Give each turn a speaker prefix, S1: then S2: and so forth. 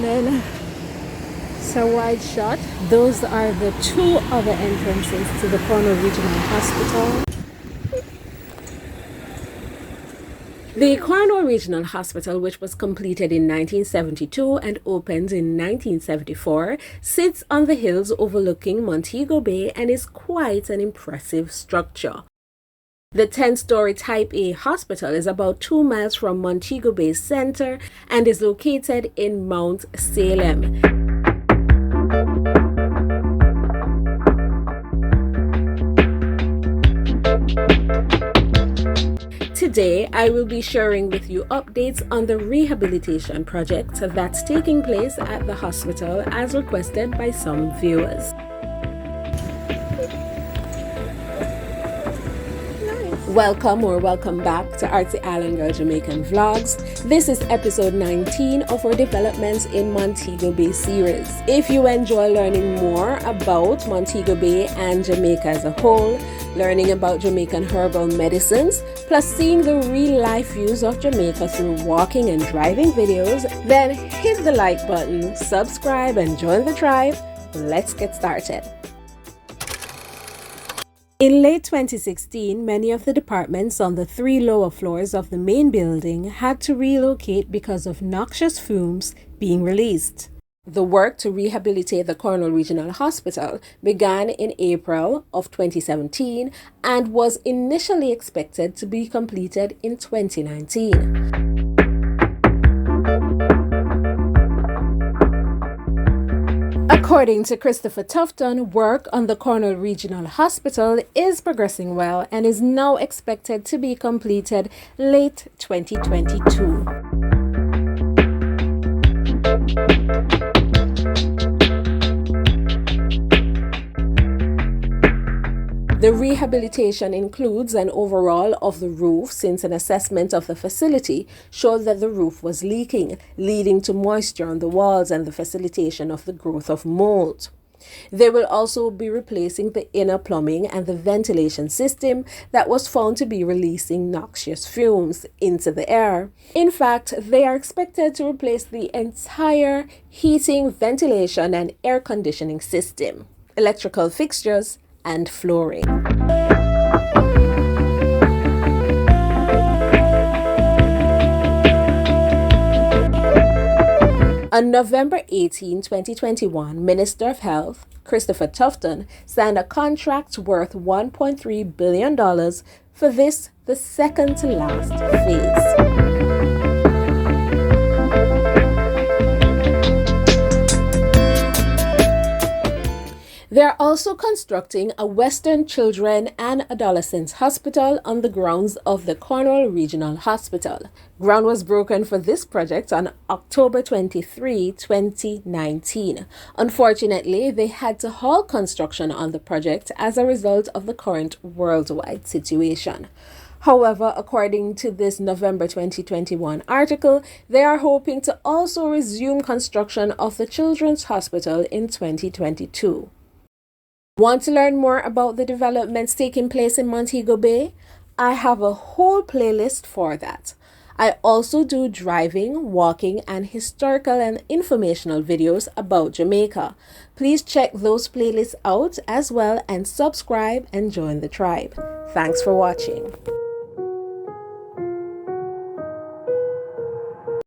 S1: Then it's a wide shot. Those are the two other entrances to the Cornwall Regional Hospital. The Cornwall Regional Hospital, which was completed in 1972 and opened in 1974, sits on the hills overlooking Montego Bay and is quite an impressive structure. The 10-story Type A hospital is about 2 miles from Montego Bay Center and is located in Mount Salem. Today, I will be sharing with you updates on the rehabilitation project that's taking place at the hospital as requested by some viewers. Welcome back to Artsy Island Girl Jamaican Vlogs. This is episode 19 of our Developments in Montego Bay series. If you enjoy learning more about Montego Bay and Jamaica as a whole, learning about Jamaican herbal medicines, plus seeing the real-life views of Jamaica through walking and driving videos, then hit the like button, subscribe, and join the tribe. Let's get started. In late 2016, many of the departments on the 3 lower floors of the main building had to relocate because of noxious fumes being released. The work to rehabilitate the Cornwall Regional Hospital began in April of 2017 and was initially expected to be completed in 2019. According to Christopher Tufton, work on the Cornwall Regional Hospital is progressing well and is now expected to be completed late 2022. The rehabilitation includes an overhaul of the roof since an assessment of the facility showed that the roof was leaking, leading to moisture on the walls and the facilitation of the growth of mold. They will also be replacing the inner plumbing and the ventilation system that was found to be releasing noxious fumes into the air. In fact, they are expected to replace the entire heating, ventilation, and air conditioning system, electrical fixtures, and flooring. On November 18, 2021, Minister of Health, Christopher Tufton, signed a contract worth $1.3 billion for this, the second to last phase. They are also constructing a Western Children and Adolescent Hospital on the grounds of the Cornwall Regional Hospital. Ground was broken for this project on October 23, 2019. Unfortunately, they had to halt construction on the project as a result of the current worldwide situation. However, according to this November 2021 article, they are hoping to also resume construction of the Children's Hospital in 2022. Want to learn more about the developments taking place in Montego Bay? I have a whole playlist for that. I also do driving, walking, and historical and informational videos about Jamaica. Please check those playlists out as well and subscribe and join the tribe. Thanks for watching.